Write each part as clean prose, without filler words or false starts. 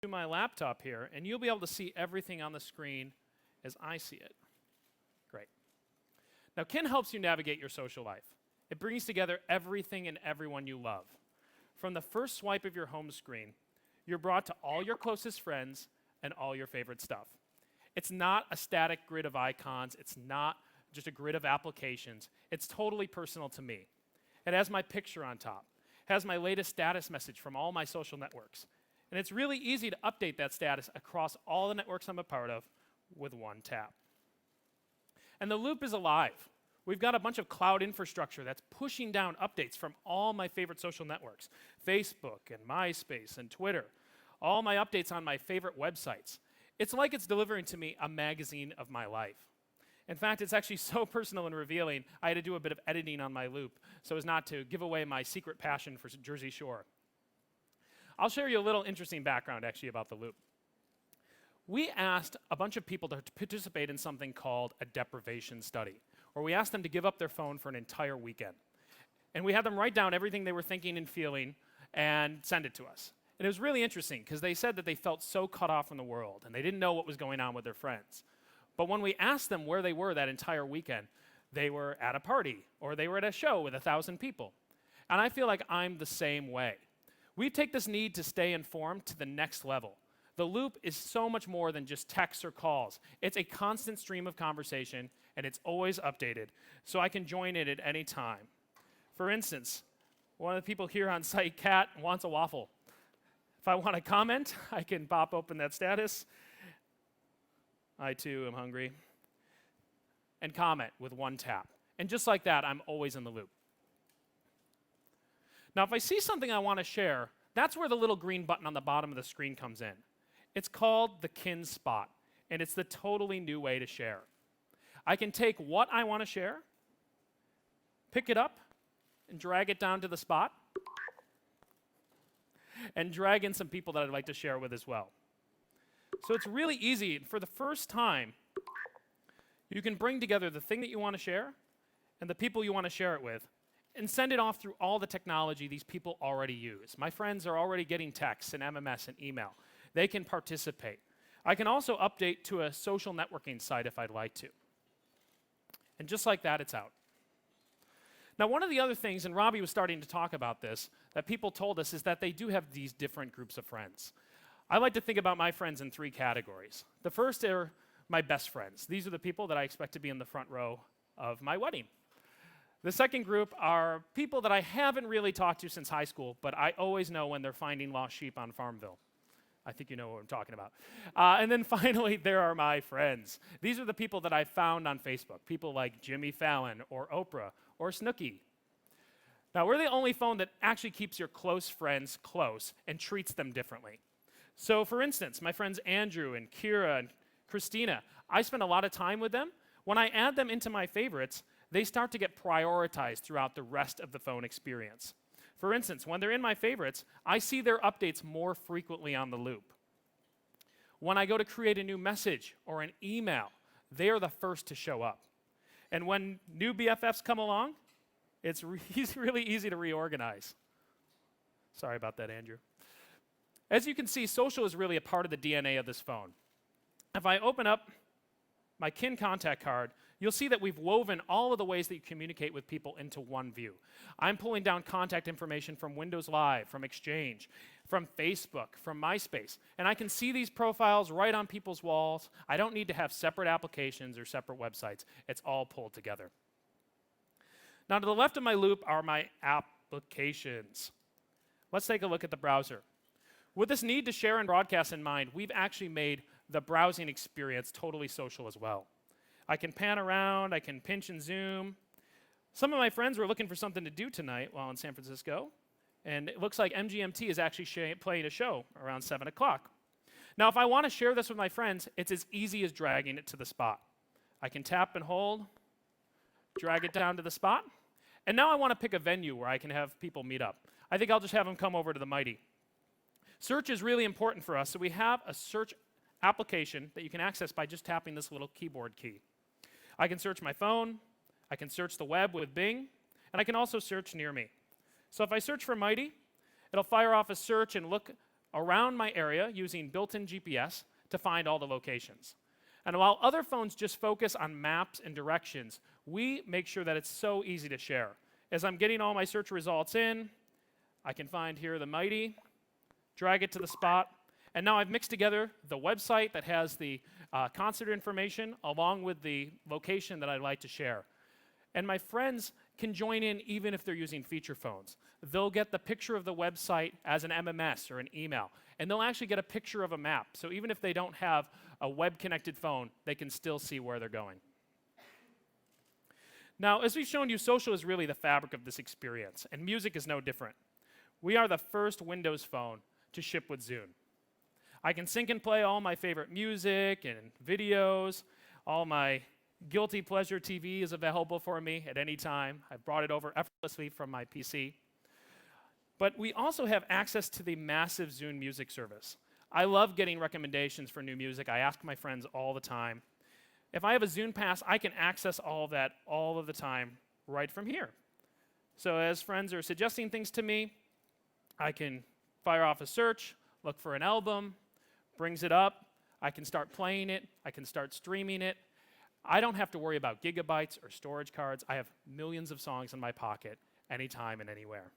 to my laptop here, and you'll be able to see everything on the screen as I see it. Great. Now, Kin helps you navigate your social life. It brings together everything and everyone you love. From the first swipe of your home screen, you're brought to all your closest friends and all your favorite stuff. It's not a static grid of icons. It's not just a grid of applications. It's totally personal to me. It has my picture on top. It has my latest status message from all my social networks. And it's really easy to update that status across all the networks I'm a part of with one tap. And the loop is alive. We've got a bunch of cloud infrastructure that's pushing down updates from all my favorite social networks, Facebook and MySpace and Twitter, all my updates on my favorite websites. It's like it's delivering to me a magazine of my life. In fact, it's actually so personal and revealing, I had to do a bit of editing on my loop so as not to give away my secret passion for Jersey Shore. I'll share you a little interesting background actually about the loop. We asked a bunch of people to participate in something called a deprivation study, where we asked them to give up their phone for an entire weekend. And we had them write down everything they were thinking and feeling and send it to us. And it was really interesting because they said that they felt so cut off from the world and they didn't know what was going on with their friends. But when we asked them where they were that entire weekend, they were at a party or they were at a show with 1,000 people. And I feel like I'm the same way. We take this need to stay informed to the next level. The loop is so much more than just texts or calls. It's a constant stream of conversation, and it's always updated, so I can join it at any time. For instance, one of the people here on site, Kat, wants a waffle. If I want to comment, I can pop open that status. I too am hungry. And comment with one tap. And just like that, I'm always in the loop. Now, if I see something I want to share, that's where the little green button on the bottom of the screen comes in. It's called the Kin Spot, and it's the totally new way to share. I can take what I want to share, pick it up, and drag it down to the spot, and drag in some people that I'd like to share with as well. So it's really easy. For the first time, you can bring together the thing that you want to share and the people you want to share it with, and send it off through all the technology these people already use. My friends are already getting texts and MMS and email. They can participate. I can also update to a social networking site if I'd like to. And just like that, it's out. Now, one of the other things, and Robbie was starting to talk about this, that people told us is that they do have these different groups of friends. I like to think about my friends in 3 categories. The first are my best friends. These are the people that I expect to be in the front row of my wedding. The second group are people that I haven't really talked to since high school, but I always know when they're finding lost sheep on Farmville. I think you know what I'm talking about. And then finally, there are my friends. These are the people that I found on Facebook, people like Jimmy Fallon or Oprah or Snooki. Now, we're the only phone that actually keeps your close friends close and treats them differently. So, for instance, my friends Andrew and Kira and Christina, I spend a lot of time with them. When I add them into my favorites, they start to get prioritized throughout the rest of the phone experience. For instance, when they're in my favorites, I see their updates more frequently on the loop. When I go to create a new message or an email, they are the first to show up. And when new BFFs come along, it's really easy to reorganize. Sorry about that, Andrew. As you can see, social is really a part of the DNA of this phone. If I open up my Kin contact card, you'll see that we've woven all of the ways that you communicate with people into one view. I'm pulling down contact information from Windows Live, from Exchange, from Facebook, from MySpace, and I can see these profiles right on people's walls. I don't need to have separate applications or separate websites. It's all pulled together. Now, to the left of my loop are my applications. Let's take a look at the browser. With this need to share and broadcast in mind, we've actually made the browsing experience totally social as well. I can pan around, I can pinch and zoom. Some of my friends were looking for something to do tonight while in San Francisco, and it looks like MGMT is actually playing a show around 7 o'clock. Now, if I want to share this with my friends, it's as easy as dragging it to the spot. I can tap and hold, drag it down to the spot, and now I want to pick a venue where I can have people meet up. I think I'll just have them come over to the Mighty. Search is really important for us, so we have a search application that you can access by just tapping this little keyboard key. I can search my phone, I can search the web with Bing, and I can also search near me. So if I search for Mighty, it'll fire off a search and look around my area using built-in GPS to find all the locations. And while other phones just focus on maps and directions, we make sure that it's so easy to share. As I'm getting all my search results in, I can find here the Mighty, drag it to the spot, and now I've mixed together the website that has the concert information along with the location that I'd like to share. And my friends can join in even if they're using feature phones. They'll get the picture of the website as an MMS or an email, and they'll actually get a picture of a map. So even if they don't have a web-connected phone, they can still see where they're going. Now, as we've shown you, social is really the fabric of this experience, and music is no different. We are the first Windows phone to ship with Zune. I can sync and play all my favorite music and videos. All my guilty pleasure TV is available for me at any time. I've brought it over effortlessly from my PC. But we also have access to the massive Zune music service. I love getting recommendations for new music. I ask my friends all the time. If I have a Zune Pass, I can access all of that all of the time right from here. So as friends are suggesting things to me, I can fire off a search, look for an album, brings it up, I can start playing it, I can start streaming it. I don't have to worry about gigabytes or storage cards. I have millions of songs in my pocket anytime and anywhere.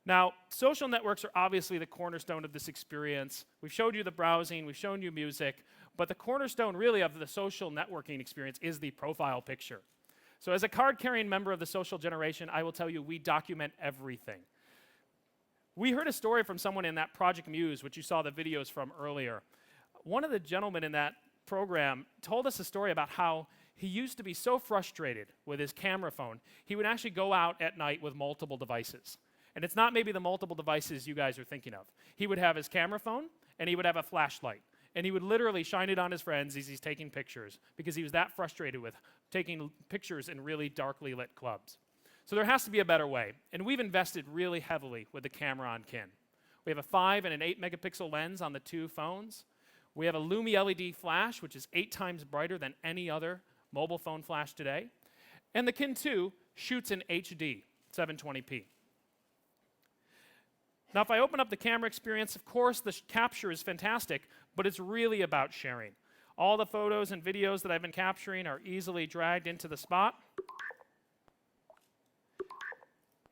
Now, social networks are obviously the cornerstone of this experience. We've showed you the browsing, we've shown you music, but the cornerstone really of the social networking experience is the profile picture. So as a card-carrying member of the social generation, I will tell you we document everything. We heard a story from someone in that Project Muse, which you saw the videos from earlier. One of the gentlemen in that program told us a story about how he used to be so frustrated with his camera phone, he would actually go out at night with multiple devices. And it's not maybe the multiple devices you guys are thinking of. He would have his camera phone, and he would have a flashlight. And he would literally shine it on his friends as he's taking pictures because he was that frustrated with taking pictures in really darkly lit clubs. So there has to be a better way. And we've invested really heavily with the camera on Kin. We have a 5 and an 8 megapixel lens on the two phones. We have a Lumi LED flash, which is 8 times brighter than any other mobile phone flash today. And the Kin 2 shoots in HD, 720p. Now, if I open up the camera experience, of course, the capture is fantastic, but it's really about sharing. All the photos and videos that I've been capturing are easily dragged into the spot.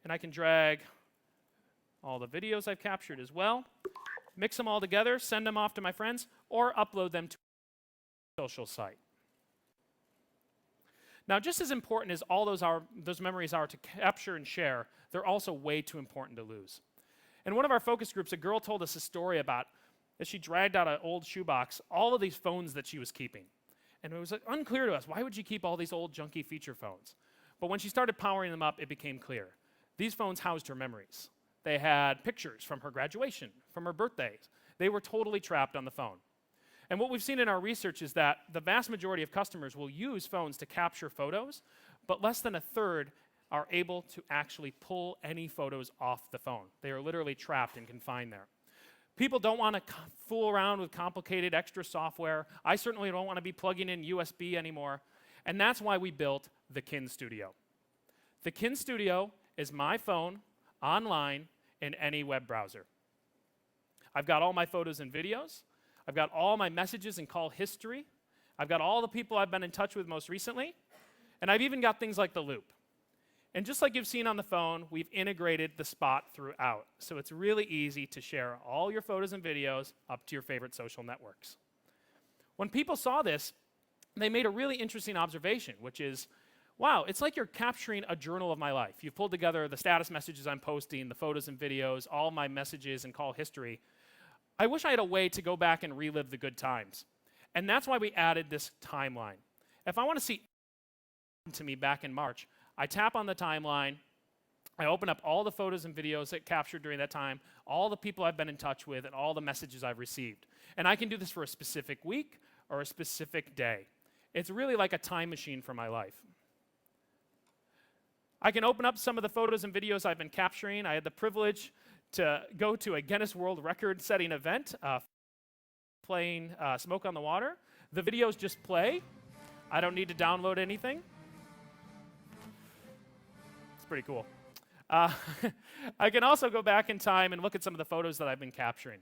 And I can drag all the videos I've captured as well, mix them all together, send them off to my friends, or upload them to a social site. Now, just as important as all those memories are to capture and share, they're also way too important to lose. In one of our focus groups, a girl told us a story about, as she dragged out an old shoebox, all of these phones that she was keeping. And it was unclear to us, why would you keep all these old junky feature phones? But when she started powering them up, it became clear. These phones housed her memories. They had pictures from her graduation, from her birthdays. They were totally trapped on the phone. And what we've seen in our research is that the vast majority of customers will use phones to capture photos, but less than a third are able to actually pull any photos off the phone. They are literally trapped and confined there. People don't want to fool around with complicated extra software. I certainly don't want to be plugging in USB anymore. And that's why we built the Kin Studio. The Kin Studio is my phone online in any web browser. I've got all my photos and videos. I've got all my messages and call history. I've got all the people I've been in touch with most recently. And I've even got things like the loop. And just like you've seen on the phone, we've integrated the spot throughout. So it's really easy to share all your photos and videos up to your favorite social networks. When people saw this, they made a really interesting observation, which is, wow, it's like you're capturing a journal of my life. You've pulled together the status messages I'm posting, the photos and videos, all my messages and call history. I wish I had a way to go back and relive the good times. And that's why we added this timeline. If I want to see what happened to me back in March, I tap on the timeline, I open up all the photos and videos that captured during that time, all the people I've been in touch with, and all the messages I've received. And I can do this for a specific week or a specific day. It's really like a time machine for my life. I can open up some of the photos and videos I've been capturing. I had the privilege to go to a Guinness World Record-setting event, playing Smoke on the Water. The videos just play. I don't need to download anything. Pretty cool. Uh, I can also go back in time and look at some of the photos that I've been capturing.